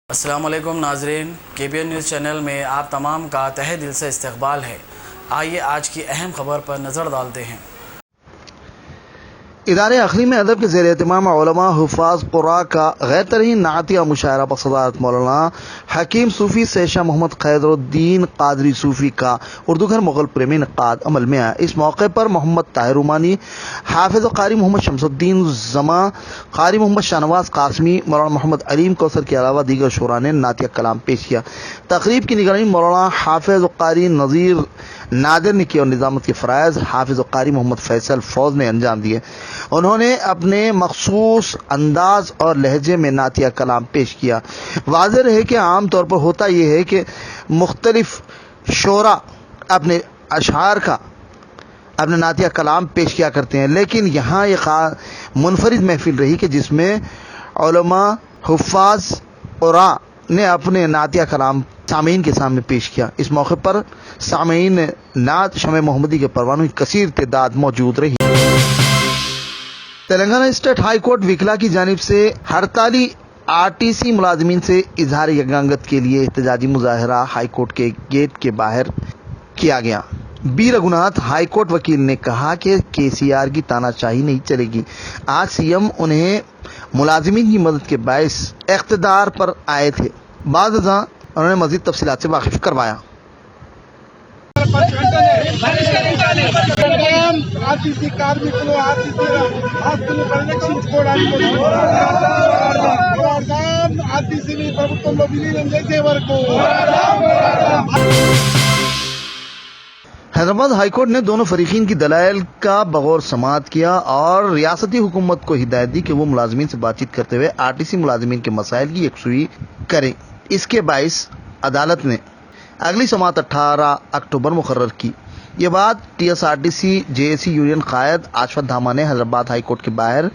अस्सलामुअलैकुम नाज़रीन, KBN news channel में आप तमाम का तहे दिल से इस्तकबाल है। आइए आज की अहम खबर पर नज़र डालते हैं। इदारे अखली में अदब के ज़ेर एहतमाम उलमा हुफ़ाज़ क़ुरा का गैर तरीन नातिया मुशायरा पर सदारत मौलाना हकीम सूफ़ी सैयद मोहम्मद खैदरुद्दीन क़ादरी सूफ़ी का उर्दू घर मुग़ल प्रेमी इनक़ाद अमल में आया। इस मौके पर मोहम्मद ताहिर उमानी, हाफ़िज़ व क़ारी मोहम्मद शमसुद्दीन ज़मा, क़ारी मोहम्मद शाहनवाज़ क़ासमी, मौलाना मोहम्मद अलीम कौसर के अलावा दीगर शुरा ने नातिया कलाम पेश किया। तक़रीब की निगरानी मौलाना हाफ़िज़ व क़ारी नज़ीर नादिर ने की और निज़ामत के फ़राइज़ हाफ़िज़ व क़ारी मोहम्मद फ़ैसल फ़ौज़ ने अंजाम दिए। उन्होंने अपने मखसूस अंदाज और लहजे में नातिया कलाम पेश किया। वाज़ेह रहे कि आम तौर पर होता यह है कि मुख्तलिफ शोरा अपने अशार का अपने नातिया कलाम पेश किया करते हैं, लेकिन यहाँ एक मुनफरिद महफिल रही कि जिसमें उलमा हुफ़ाज़ क़ुरा ने अपने नातिया कलाम सामीन के सामने पेश किया। इस मौके पर सामीन नात शमे मोहम्मदी के परवानों की कसीर तादाद मौजूद रही। तेलंगाना स्टेट हाई कोर्ट विकला की जानिब से हड़ताली RTC मुलाजमीन से इजहार यकांगत के लिए एहतजाजी मुजाहरा हाई कोर्ट के गेट के बाहर किया गया। बी रघुनाथ हाई कोर्ट वकील ने कहा कि KCR की तानाशाही नहीं चलेगी। आज CM उन्हें मुलाजमीन की मदद के बायस इख्तिदार पर आए थे। बाद उन्होंने मजीद तफसीलात से वाकिफ करवाया। ఆర్టీసీ కార్మికులు ఆస్తులు పరిరక్షించుకోవడానికి ఆర్టీసీని ప్రభుత్వంలో విలీనం చేసే వరకు हैदराबाद हाईकोर्ट ने दोनों फरीकीन की दलाइल का बगौर समाअत किया और रियासती हुकूमत को हिदायत दी कि वो मुलाजमीन से बातचीत करते हुए RTC मुलाजमीन के मसाइल की यकसुई करें। इसके बाइस अदालत ने अगली समाअत 18 अक्टूबर मुकर्रर की। ये बात TSRTC JAC यूनियन कायद आशफत धामा ने हैदराबाद हाई कोर्ट के बाहर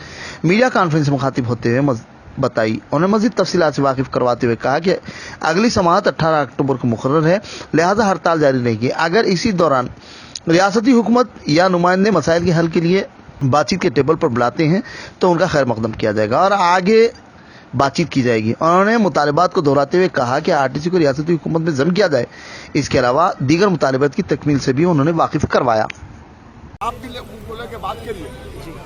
मीडिया कॉन्फ्रेंस में मुखातिब होते हुए बताई। उन्होंने मजीद तफसीलात से वाकिफ करवाते हुए कहा कि अगली समाअत 18 अक्टूबर को मुकर्रर है, लिहाजा हड़ताल जारी रहेगी। अगर इसी दौरान रियासती हुकूमत या नुमाइंदे मसाइल के हल के लिए बातचीत के टेबल पर बुलाते हैं तो उनका खैर मकदम किया जाएगा और आगे बातचीत की जाएगी। उन्होंने मुतालिबात को दोहराते हुए कहा कि RTC को रियासती हुकूमत में जम किया जाए। इसके अलावा दीगर मुतालिबात की तकमील से भी उन्होंने वाकिफ करवाया। आप भी उनको लेके बात करिए,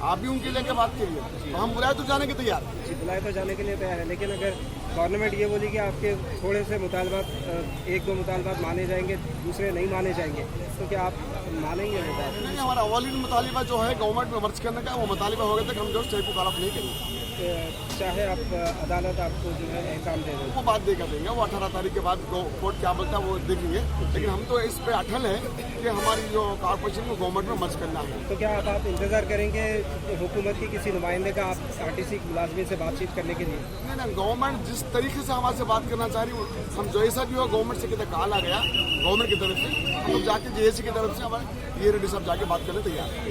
आप भी उनके लेके बात करिए, तो हम बुलाए तो जाने के तैयार। बुलाए तो जाने के लिए तैयार है, लेकिन अगर गवर्नमेंट ये बोली कि आपके थोड़े से मुतालबात, एक दो मुतालबात माने जाएंगे, दूसरे नहीं माने जाएंगे, तो क्या आप मानेंगे? नहीं, हमारा अवाली मुतालिबा जो है गवर्नमेंट में मर्ज करने का, वो मुतालिबा हो गया तक हम जो है मुखालफ नहीं करेंगे। चाहे आप अदालत आपको जो है एहकाम दे दें, वो बात देगा देंगे, वो 18 तारीख के बाद कोर्ट क्या बोलता है वो देखेंगे, लेकिन हम तो इस पे अटल है कि हमारी जो कॉर्पोरेशन को गवर्नमेंट में मर्ज करना है। तो क्या आप इंतजार करेंगे हुकूमत की किसी नुमाइंदे का आप RTC मुलाजमीन से बातचीत करने के लिए? नहीं, गवर्नमेंट जिस तरीके से हमारे से बात करना चाह रही है, हम जैसा भी हो गवर्नमेंट से कितना कॉल आ गया गवर्नमेंट की तरफ से, हम लोग जाके JAC की तरफ से हमारे ये रेडी सब जाके बात करने तैयार है।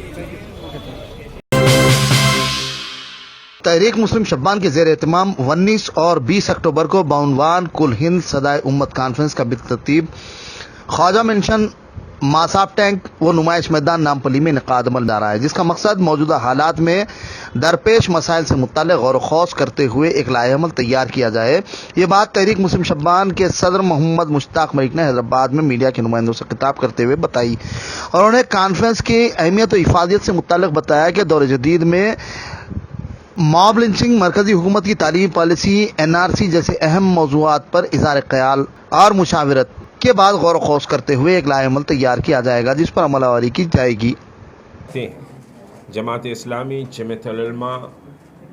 तहरीक मुस्लिम शब्बान के ज़ेर एहतमाम 19 और 20 अक्टूबर को बाउनवान कुल हिंद सदाए उम्मत कॉन्फ्रेंस का बितरतीब ख्वाजा मेंशन मासाब टैंक व नुमाइश मैदान नामपली में इनकाद अमल जा रहा है, जिसका मकसद मौजूदा हालात में दरपेश मसाइल से मुताल्लिक़ गौर खौस करते हुए एक लाएअमल तैयार किया जाए। ये बात तहरीक मुस्लिम शब्बान के सदर मोहम्मद मुश्ताक मलिक ने हैदराबाद में मीडिया के नुमाइंदों से खिताब करते हुए बताई और उन्होंने कॉन्फ्रेंस की अहमियत और हिफाजत से मुताल्लिक़ बताया कि दौर जदीद में मॉब लिंचिंग, मरकजी हुकूमत की तालीमी पॉलिसी, NRC जैसे अहम मौज़ूआत पर इज़हार ख्याल और मुशावरत के बाद गौर खौस करते हुए एक लाएअमल तैयार किया जाएगा, जिस पर अमलवारी की जाएगी। जमात इस्लामी, जमात उलमा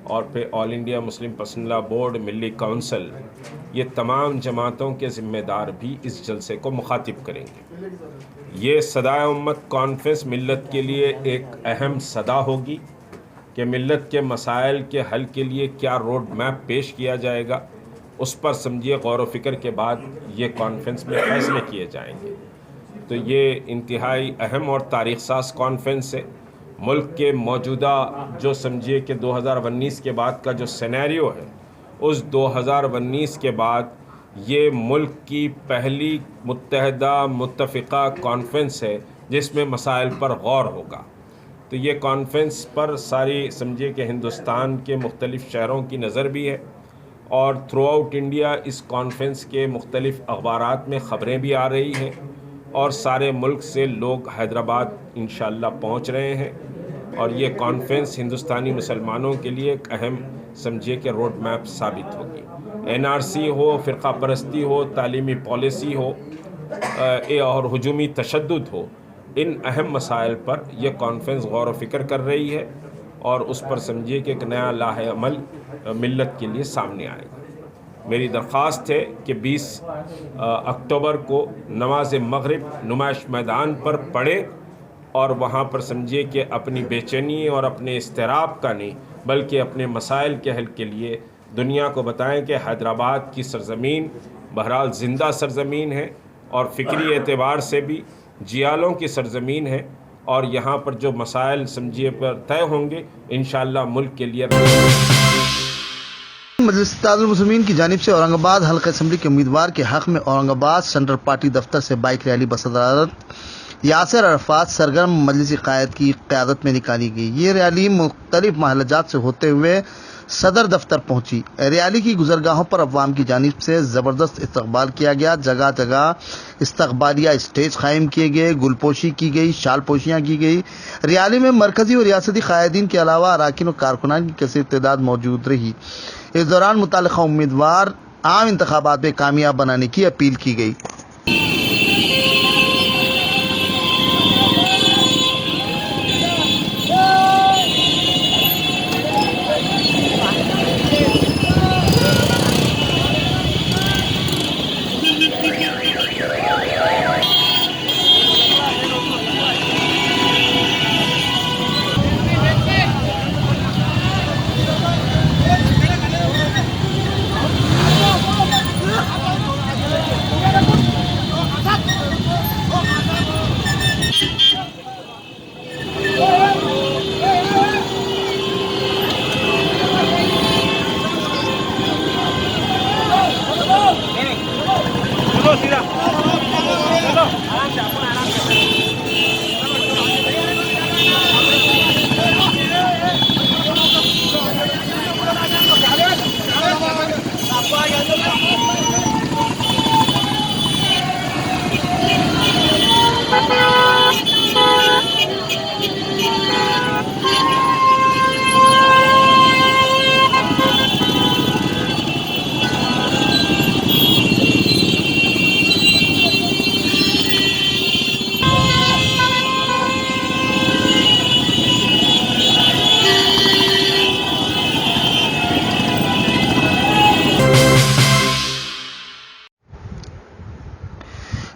और फिर ऑल इंडिया मुस्लिम पसंदला बोर्ड, मिली काउंसिल, ये तमाम जमातों के ज़िम्मेदार भी इस जलसे को मुखातिब करेंगे। ये सदाए उम्मत कॉन्फ्रेंस मिल्लत के लिए एक अहम सदा होगी कि मिल्लत के मसाइल के हल के लिए क्या रोड मैप पेश किया जाएगा, उस पर समझिए गौर व फिक्र के बाद ये कॉन्फ्रेंस में फ़ैसले किए जाएंगे। तो ये इंतहाई अहम और तारीख़ साज़ कॉन्फ्रेंस है। मुल्क के मौजूदा जो समझिए कि 2019 के बाद का जो सिनेरियो है, उस 2019 के बाद ये मुल्क की पहली मुत्तहदा मुत्तफ़िक़ा कॉन्फ्रेंस है जिसमें मसाइल पर गौर होगा। तो ये कॉन्फ्रेंस पर सारी समझिए कि हिंदुस्तान के मुख्तलिफ़ शहरों की नज़र भी है और थ्रू आउट इंडिया इस कॉन्फ्रेंस के मुख्तलिफ़ अखबारात में ख़बरें भी आ रही हैं और सारे मुल्क से लोग हैदराबाद इंशाअल्लाह पहुंच रहे हैं और ये कॉन्फ्रेंस हिंदुस्तानी मुसलमानों के लिए एक अहम समझिए कि रोड मैप साबित होगी। NRC हो, फ़िरक़ा परस्ती हो, तालीमी पॉलिसी हो और हुजूमी तशद्दुद हो, इन अहम मसाइल पर यह कॉन्फ्रेंस गौर व फ़िक्र कर रही है और उस पर समझिए कि एक नया लाहे अमल मिल्लत के लिए सामने आएगा। मेरी दरख्वास्त है कि 20 अक्टूबर को नमाज मगरिब नुमाइश मैदान पर पढ़े और वहाँ पर समझिए कि अपनी बेचैनी और अपने इस्तिराब का नहीं बल्कि अपने मसाइल के हल के लिए दुनिया को बताएं कि हैदराबाद की सरज़मीन बहरहाल ज़िंदा सरज़मीन है और फ़िक्री एतबार से भी जियालों की सरज़मीन है और यहाँ पर जो मसाइल समझिए पर तय होंगे इंशाअल्लाह मुल्क के लिए। मजलिस इत्तेहादुल मुस्लिमीन की जानिब से औरंगाबाद हल्का असम्बली के उम्मीदवार के हक में औरंगाबाद सेंट्रल पार्टी दफ्तर से बाइक रैली बसदारत यासिर अरफात सरगर्म मजलिसी क़ायद की क़यादत में निकाली गई। ये रैली मुख्तलिफ महलजात से होते हुए सदर दफ्तर पहुंची। रैली की गुजरगाहों पर अवाम की जानिब से ज़बरदस्त इस्तकबाल किया गया। जगह जगह इस्तकबालिया स्टेज कायम किए गए, गुलपोशी की गई, शाल पोशियाँ की गई। रैली में मरकजी और रियासती क़ायदीन के अलावा अराकीन और कारकुनान की कसीर तादाद मौजूद रही। इस दौरान मुताल्लिक़ा उम्मीदवार आम इंतखाबात में कामयाब बनाने की अपील की गई।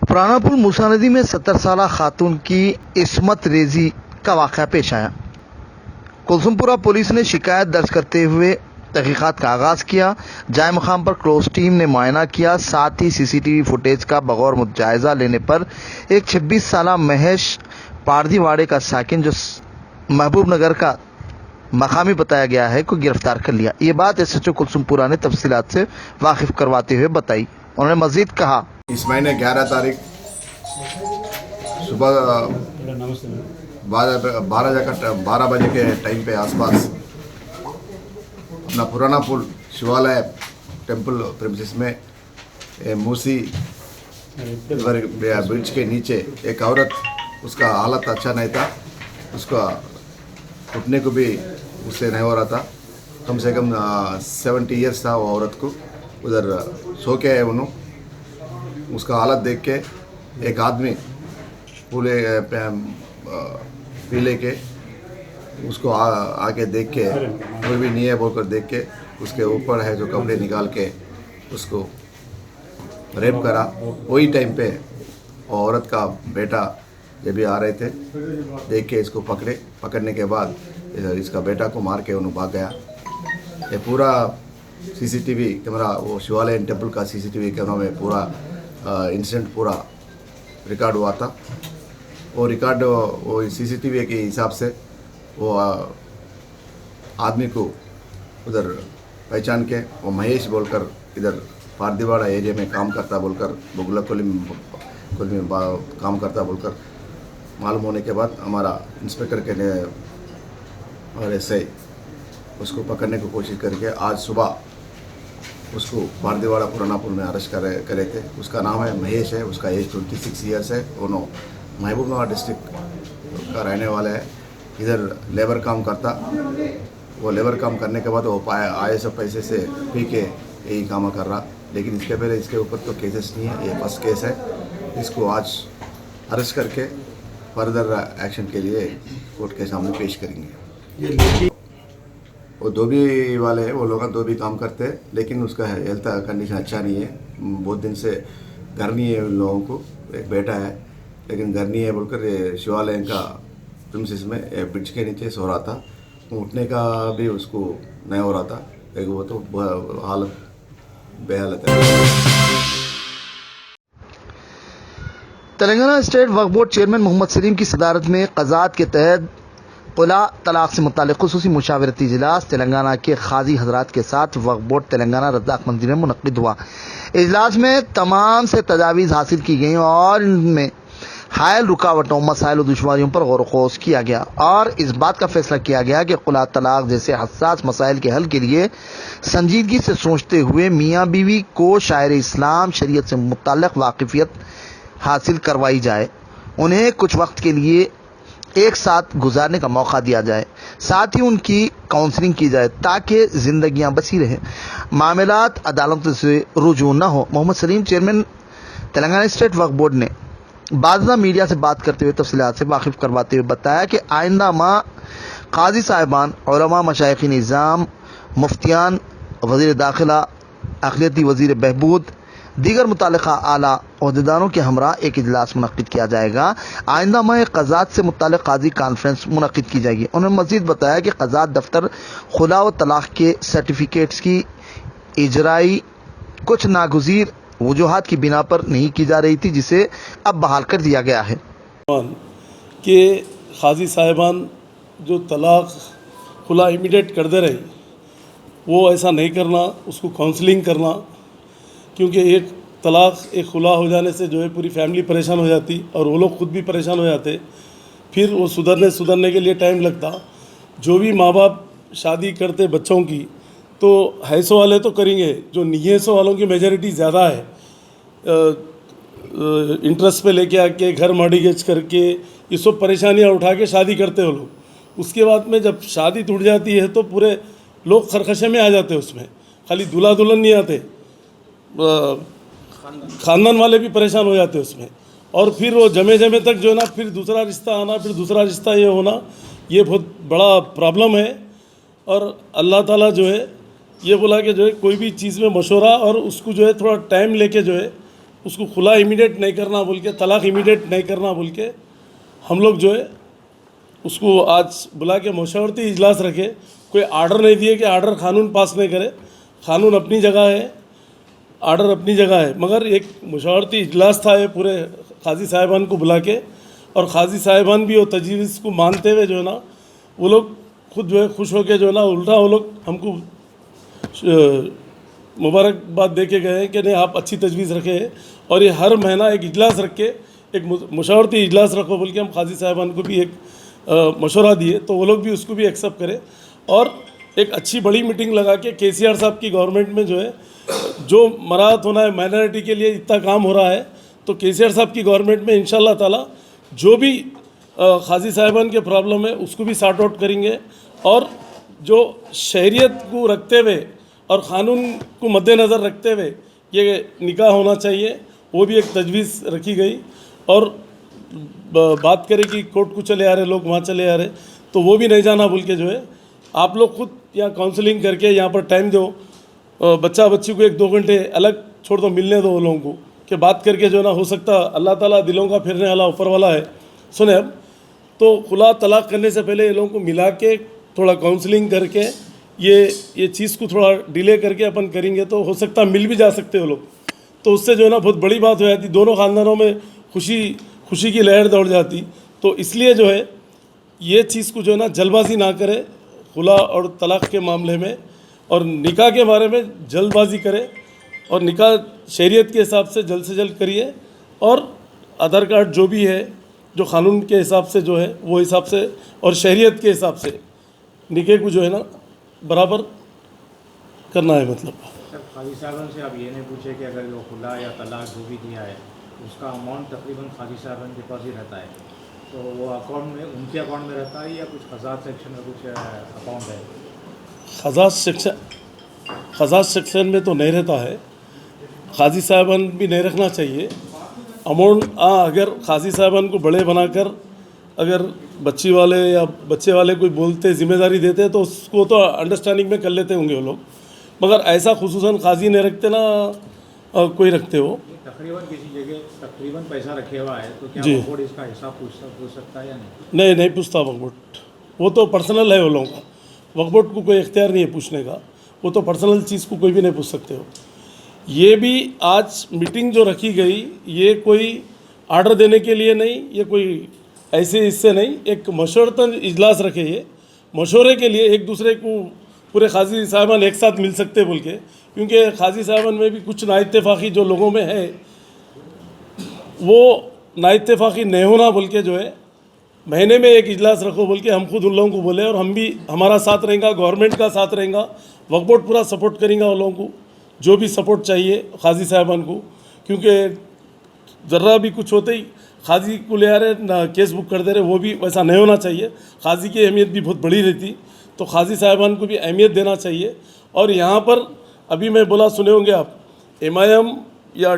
पुराना पुल मूसा नदी में 70 साला खातून की इस्मत रेजी का वाक़या पेश आया। कुलसुमपुरा पुलिस ने शिकायत दर्ज करते हुए तहकीकात का आगाज़ किया। जाए मुकाम पर क्लोज टीम ने मुआयना किया। साथ ही CCTV फुटेज का बगौर जायज़ा लेने पर एक 26 साला महेश पारदीवाड़े का साकिन जो महबूब नगर का मकामी बताया गया है को गिरफ्तार कर लिया। ये बात SHO कुलसुमपुरा ने तफसीलात से वाकिफ करवाते हुए बताई। उन्होंने मजीद कहा, इस महीने 11 तारीख सुबह 12 बजे के टाइम पे आसपास अपना पुराना पुल शिवालय टेम्पल प्रेमिसेस में मूसी ब्रिज के नीचे एक औरत, उसका हालत अच्छा नहीं था, उसका उठने को भी उससे नहीं हो रहा था। कम से कम 70 ईयर्स था वो औरत को। उधर सो के है उन्होंने। उसका हालत देख के एक आदमी पूरे पीले के उसको आके देख के कोई भी नहीं है बोलकर देख के उसके ऊपर है जो कपड़े निकाल के उसको रेप करा। वही टाइम पे औरत का बेटा जब भी आ रहे थे देख के इसको पकड़ने के बाद इसका बेटा को मार के उन्होंने भाग गया। ये पूरा CCTV कैमरा, वो शिवालय टेम्पल का CCTV कैमरा में पूरा इंसिडेंट पूरा रिकॉर्ड हुआ था। वो CCTV के हिसाब से वो आदमी को उधर पहचान के वो महेश बोलकर इधर पारदीवाड़ा एरिया में काम करता बोलकर, बुगला कोली में काम करता बोलकर मालूम होने के बाद हमारा इंस्पेक्टर के ने और SI उसको पकड़ने की कोशिश करके आज सुबह उसको बारदेवाड़ा पुरानापुर में अरेस्ट करे थे। उसका नाम है महेश है, उसका एज 26 ईयर्स है। दोनों महबूबनगर डिस्ट्रिक्ट का रहने वाला है। इधर लेबर काम करता, वो लेबर काम करने के बाद वो आए सब पैसे से पी के यही काम कर रहा। लेकिन इसके पहले इसके ऊपर तो केसेस नहीं है, ये फर्स्ट केस है। इसको आज अरेस्ट करके फर्दर एक्शन के लिए कोर्ट के सामने पेश करेंगे। वो धोबी वाले हैं, वो लोग धोबी काम करते हैं, लेकिन उसका हेल्थ कंडीशन अच्छा नहीं है। बहुत दिन से घर नहीं है उन लोगों को। एक बेटा है लेकिन घर नहीं है बोलकर ये शिवालय का प्रिमिसेस में ब्रिज के नीचे सो रहा था। उठने का भी उसको नहीं हो रहा था, लेकिन वो तो हालत बेहालत है। तेलंगाना स्टेट वक्फ बोर्ड चेयरमैन मोहम्मद सलीम की सदारत में क़ज़ात के तहत खुला तलाक से मुतालिक खुसूसी मुशावरती इजलास तेलंगाना के खाजी हजरात के साथ वक्फ बोर्ड तेलंगाना रज़ाकमंदी में मुनक़्क़िद हुआ। इजलास में तमाम से तजावीज़ हासिल की गई और इनमें हायल रुकावटों, मसाइल और दुश्वारियों पर गौर ख़ोस किया गया और इस बात का फैसला किया गया कि खुला तलाक जैसे हसास मसाइल के हल के लिए संजीदगी से सोचते हुए मियाँ बीवी को शायर इस्लाम शरीयत से मुताल्लिक़ वाक़िफ़ियत हासिल करवाई जाए, उन्हें कुछ वक्त के लिए एक साथ गुजारने का मौका दिया जाए, साथ ही उनकी काउंसलिंग की जाए ताकि जिंदगियां बची रहें, मामलात अदालत से रुजू न हो। मोहम्मद सलीम चेयरमैन तेलंगाना स्टेट वक्फ बोर्ड ने बाज़ा मीडिया से बात करते हुए तफसीलात से वाकिफ करवाते हुए बताया कि आइंदा माह काजी साहिबान, उलमा, मशाइख़ निज़ाम, मुफ्तियान, वज़ीर दाखिला, अक़लियती वज़ीर बहबूद, दीगर मुतालिका आला ओहदेदारों के हमरा एक इजलास मुनक़्क़िद किया जाएगा। आइंदा माह क़ज़ात से मुतालिक काजी कॉन्फ्रेंस मुनक़्क़िद की जाएगी। उन्होंने मज़ीद बताया कि क़ज़ात दफ्तर खुला व तलाक़ के सर्टिफिकेट्स की इजराई कुछ नागुज़ीर वजूहात की बिना पर नहीं की जा रही थी, जिसे अब बहाल कर दिया गया है। कि काजी साहिबान जो तलाक़ खुला इमीडिएट कर दे रहे, वो ऐसा नहीं करना, उसको काउंसलिंग करना, क्योंकि एक तलाक़ एक खुला हो जाने से जो है पूरी फैमिली परेशान हो जाती और वो लोग खुद भी परेशान हो जाते। फिर वो सुधरने के लिए टाइम लगता। जो भी माँ बाप शादी करते बच्चों की, तो हैसो वाले तो करेंगे, जो नियसो वालों की मेजॉरिटी ज़्यादा है, इंटरेस्ट पे लेके आके घर मॉर्गेज करके ये सब परेशानियाँ उठा के शादी करते हो लोग। उसके बाद में जब शादी टूट जाती है तो पूरे लोग खरखशे में आ जाते हैं। उसमें खाली दूल्हा दुल्हन नहीं आते, ख़ानदान वाले भी परेशान हो जाते हैं उसमें। और फिर वो जमे तक जो है ना, फिर दूसरा रिश्ता आना, फिर दूसरा रिश्ता ये होना, ये बहुत बड़ा प्रॉब्लम है। और अल्लाह ताला जो है ये बोला कि जो है कोई भी चीज़ में मशवरा और उसको जो है थोड़ा टाइम लेके जो है उसको खुला इमीडिएट नहीं करना बोल के, तलाक़ इमीडिएट नहीं करना बोल के, हम लोग जो है उसको आज बुला के मशवरती इजलास रखे। कोई आर्डर नहीं दिए कि आर्डर कानून पास नहीं करे, कानून अपनी जगह है, आर्डर अपनी जगह है, मगर एक मुशावरती इजलास था ये पूरे काजी साहिबान को बुला के। और काजी साहिबान भी वो तजवीज़ को मानते हुए जो है ना, वो लोग खुद जो है खुश होकर जो है ना, उल्टा वो लोग हमको मुबारकबाद दे के गए कि नहीं आप अच्छी तजवीज़ रखे हैं। और ये हर महीना एक इजलास रख के, एक मुशावरती इजलास रखो बोल के हम काजी साहिबान को भी एक मशवरा दिए, तो वो लोग भी उसको भी एक्सेप्ट करें। और एक अच्छी बड़ी मीटिंग लगा के केसीआर साहब की गवर्नमेंट में जो है जो मराहत होना है माइनॉरिटी के लिए इतना काम हो रहा है, तो केसीआर साहब की गवर्नमेंट में इंशाल्लाह ताला जो भी काजी साहिबान के प्रॉब्लम है उसको भी सॉर्ट आउट करेंगे। और जो शहरियत को रखते हुए और क़ानून को मद्देनज़र रखते हुए ये निकाह होना चाहिए, वो भी एक तजवीज़ रखी गई। और बात करें कि कोर्ट को चले आ रहे लोग, वहाँ चले आ रहे, तो वो भी नहीं जाना बोल के जो है आप लोग खुद यहाँ काउंसलिंग करके यहाँ पर टाइम दो, बच्चा बच्ची को 1-2 घंटे अलग छोड़ दो, मिलने दो वो लोगों को, कि बात करके जो ना हो सकता अल्लाह ताला दिलों का फिरने वाला ऊपर वाला है। सुने अब तो खुला तलाक करने से पहले ये लोगों को मिला के थोड़ा काउंसलिंग करके ये चीज़ को थोड़ा डिले करके अपन करेंगे तो हो सकता मिल भी जा सकते हो लोग, तो उससे जो है ना बहुत बड़ी बात हो जाती, दोनों ख़ानदानों में खुशी की लहर दौड़ जाती। तो इसलिए जो है ये चीज़ को जो है ना जल्दबाजी ना करे खुला और तलाक़ के मामले में, और निकाह के बारे में जल्दबाजी करे और निकाह शरीयत के हिसाब से जल्द करिए। और आधार कार्ड जो भी है जो क़ानून के हिसाब से जो है वो हिसाब से और शरीयत के हिसाब से निकाह को जो है ना बराबर करना है मतलब। सर खादी साहबन से आप ये नहीं पूछे कि अगर जो खुला या तलाक जो भी दिया है उसका अमाउंट तकरीबन खादी साहबन के पास ही रहता है, तो वो अकाउंट में उनके अकाउंट में रहता है या कुछ खजात सेक्शन में कुछ अकाउंट है? खजात सेक्शन में तो नहीं रहता है, खाजी साहबान भी नहीं रखना चाहिए अमाउंट। अगर खाजी साहबान को बड़े बनाकर अगर बच्ची वाले या बच्चे वाले कोई बोलते जिम्मेदारी देते तो उसको तो अंडरस्टैंडिंग में कर लेते होंगे वो लोग, मगर ऐसा खुसूसन खाजी नहीं रखते ना कोई रखते हो। तकरीबन किसी जगह तकरीबन पैसा रखे हुआ है तो क्या जी। बोर्ड इसका हिसाब पूछ सकता है या नहीं? नहीं पूछता वक्फ बोर्ड, वो तो पर्सनल है वो लोगों का, वक्फ बोर्ड को कोई इख्तियार नहीं है पूछने का, वो तो पर्सनल चीज़ को कोई भी नहीं पूछ सकते हो। ये भी आज मीटिंग जो रखी गई ये कोई आर्डर देने के लिए नहीं, ये कोई ऐसे इससे नहीं, एक मशवरतन इजलास रखे, ये मशवरे के लिए एक दूसरे को पूरे खाजी साहबान एक साथ मिल सकते बोल के, क्योंकि खाजी साहबान में भी कुछ नाइत्तेफाकी जो लोगों में है वो नाइत्तेफाकी नहीं होना बोल के जो है महीने में एक इजलास रखो बोल के हम खुद उन लोगों को बोले, और हम भी हमारा साथ रहेगा, गवर्नमेंट का साथ रहेगा, वक्फ बोर्ड पूरा सपोर्ट करेगा उन लोगों को जो भी सपोर्ट चाहिए खाजी साहबान को, क्योंकि ज़र्रा भी कुछ होते ही खाजी को ले आ रहे ना केस बुक कर दे रहे, वो भी वैसा नहीं होना चाहिए। खाजी की अहमियत भी बहुत बड़ी रहती, तो खाजी साहबान को भी अहमियत देना चाहिए। और यहाँ पर अभी मैं बोला सुने होंगे आप, MIM या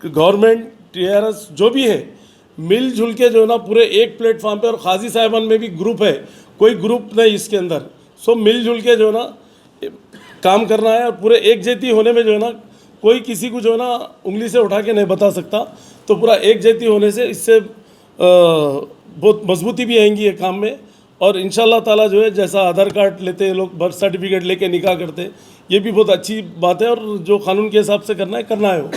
गवर्नमेंट TRS जो भी है मिलजुल के जो है ना पूरे एक प्लेटफॉर्म पे, और खाजी साहबान में भी ग्रुप है, कोई ग्रुप नहीं इसके अंदर, सब मिलजुल के जो है ना काम करना है, और पूरे एक जैती होने में जो है ना कोई किसी को जो है ना उंगली से उठा के नहीं बता सकता, तो पूरा एक जैती होने से इससे बहुत मजबूती भी आएंगी ये काम में। और इंशाल्लाह ताला जो है जैसा आधार कार्ड लेते हैं लोग, बर्थ सर्टिफिकेट लेके निकाह करते, ये भी बहुत अच्छी बात है, और जो कानून के हिसाब से करना है वो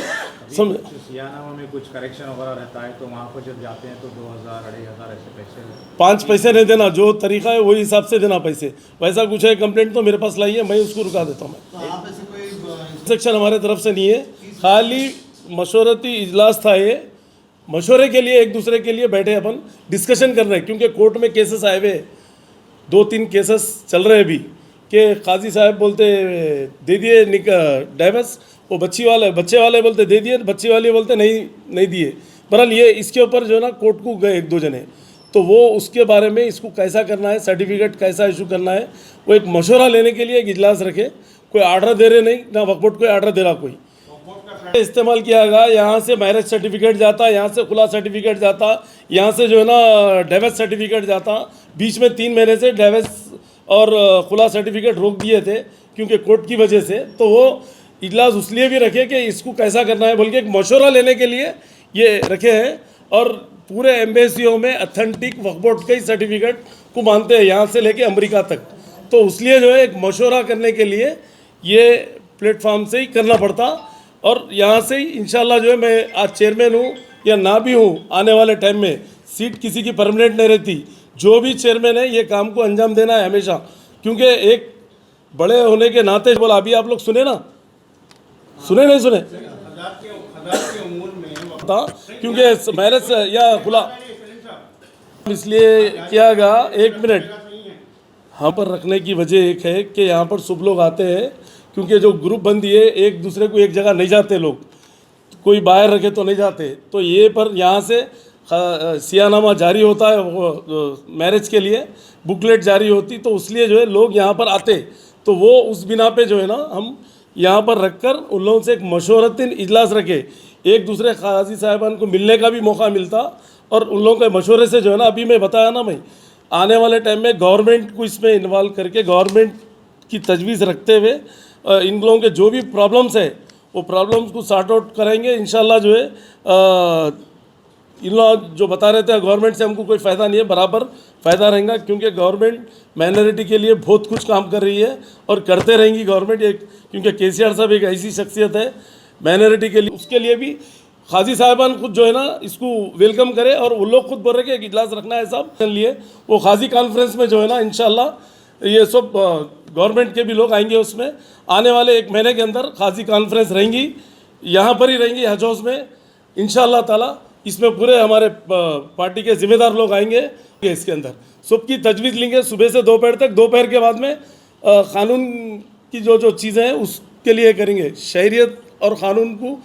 समझ। सियानामा में कुछ करेक्शन वगैरह रहता है तो वहाँ पर जब जाते हैं तो 2000 2500 ऐसे पैसे 5 पैसे नहीं देना, जो तरीका है वही हिसाब से देना पैसे, वैसा कुछ है कंप्लेंट तो मेरे पास लाइए, मैं उसको रुका देता हूँ। मैं सेक्शन हमारे तरफ से नहीं है, खाली मशवरती इजलास था, ये मशवरे के लिए एक दूसरे के लिए बैठे अपन डिस्कशन कर रहे हैं, क्योंकि कोर्ट में केसेस आए हुए 2-3 केसेस चल रहे हैं अभी, कि काजी साहब बोलते दे दिए डाइवर्स, वो बच्चे वाले बोलते दे दिए, बच्ची वाले बोलते नहीं दिए। बहरहाल ये इसके ऊपर जो है ना कोर्ट को गए 1-2 जने, तो वो उसके बारे में इसको कैसा करना है, सर्टिफिकेट कैसा इशू करना है, वो एक मशवरा लेने के लिए एक इजलास रखे। कोई आर्डर दे रहे नहीं ना, वक्फ बोर्ड कोई आर्डर दे रहा, कोई इस्तेमाल किया गया। यहाँ से मैरिज सर्टिफिकेट जाता, यहाँ से खुला सर्टिफिकेट जाता, यहाँ से जो है ना डाइवर्स सर्टिफिकेट जाता, बीच में 3 महीने से डाइवर्स और खुला सर्टिफिकेट रोक दिए थे क्योंकि कोर्ट की वजह से। तो वो इजलास इसलिए भी रखे कि इसको कैसा करना है बोल के एक मशवरा लेने के लिए ये रखे हैं, और पूरे एम्बेसियों में अथेंटिक वक्फ बोर्ड के सर्टिफिकेट को मानते हैं यहाँ से लेके अमेरिका तक, तो इसलिए जो है एक मशवरा करने के लिए ये प्लेटफॉर्म से ही करना पड़ता। और यहाँ से ही इंशाल्लाह जो है मैं आज चेयरमैन हूँ या ना भी हूँ, आने वाले टाइम में सीट किसी की परमानेंट नहीं रहती, जो भी चेयरमैन है ये काम को अंजाम देना है हमेशा, क्योंकि एक बड़े होने के नाते बोला। अभी आप लोग सुने ना, सुने नहीं सुने था, क्योंकि मैरिज या खुला इसलिए किया गया। 1 मिनट यहाँ पर रखने की वजह एक है कि यहाँ पर सब लोग आते हैं, क्योंकि जो ग्रुप बंदी है एक दूसरे को एक जगह नहीं जाते लोग, कोई बाहर रखे तो नहीं जाते, तो ये पर यहाँ से सियानामा जारी होता है, वो मैरिज के लिए बुकलेट जारी होती, तो इसलिए जो है लोग यहाँ पर आते, तो वो उस बिना पे जो है ना हम यहाँ पर रखकर उन लोगों से एक मशवरतन इजलास रखे, एक दूसरे काजी साहिबान को मिलने का भी मौका मिलता, और उन लोगों के मशवरे से जो है ना अभी मैं बताया ना, मैं आने वाले टाइम में गवर्नमेंट को इसमें इन्वॉल्व करके गवर्नमेंट की तजवीज़ रखते हुए इन लोगों के जो भी प्रॉब्लम्स है वो प्रॉब्लम्स को सॉर्ट आउट करेंगे इंशाल्लाह। जो है इन लोग जो बता रहे थे गवर्नमेंट से हमको कोई फ़ायदा नहीं है, बराबर फ़ायदा रहेगा, क्योंकि गवर्नमेंट माइनॉरिटी के लिए बहुत कुछ काम कर रही है और करते रहेंगी गवर्नमेंट, एक क्योंकि KCR साहब एक ऐसी शख्सियत है माइनॉरिटी के लिए, उसके लिए भी काजी साहिबान खुद जो है ना इसको वेलकम करे, और वो लोग खुद बोल रहे कि एक इजलास रखना है साहब के लिए, वो काजी कॉन्फ्रेंस में जो है ना इंशाल्लाह ये सब गवर्नमेंट के भी लोग आएंगे, उसमें आने वाले 1 महीने के अंदर काजी कॉन्फ्रेंस रहेंगी, यहाँ पर ही रहेंगी हज हाउस में इंशाल्लाह ताला। इसमें पूरे हमारे पार्टी के जिम्मेदार लोग आएंगे, इसके अंदर सबकी तजवीज़ लेंगे सुबह से दोपहर तक, दोपहर के बाद में कानून की जो चीज़ें हैं के लिए करेंगे, शहरियत और कानून को।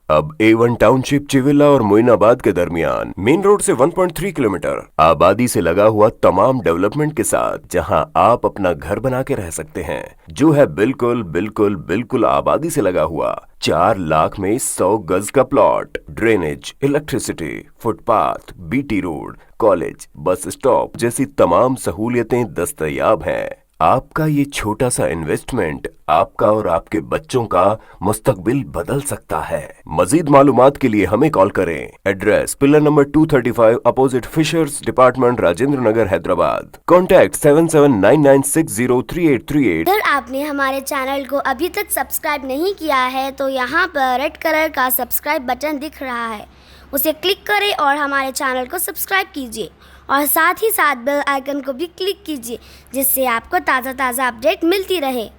अब A1 टाउनशिप चिविला और मोइनाबाद के दरमियान मेन रोड से 1.3 किलोमीटर आबादी से लगा हुआ तमाम डेवलपमेंट के साथ जहां आप अपना घर बना के रह सकते हैं, जो है बिल्कुल बिल्कुल बिल्कुल आबादी से लगा हुआ। 4 लाख में 100 गज का plot, drainage, electricity, footpath, BT road, college, bus stop जैसी तमाम सहूलियतें दस्तयाब हैं। आपका ये छोटा सा इन्वेस्टमेंट आपका और आपके बच्चों का मुस्तकबिल बदल सकता है। मजीद मालूमात के लिए हमें कॉल करें। Address pillar number 235 opposite fisheries department, Rajendra Nagar, Hyderabad. Contact 7799603838। अगर आपने हमारे चैनल को अभी तक सब्सक्राइब नहीं किया है तो यहाँ पर रेड कलर का सब्सक्राइब बटन दिख रहा है, उसे क्लिक करें और हमारे चैनल को सब्सक्राइब कीजिए और साथ ही साथ बेल आइकन को भी क्लिक कीजिए, जिससे आपको ताज़ा अपडेट मिलती रहे।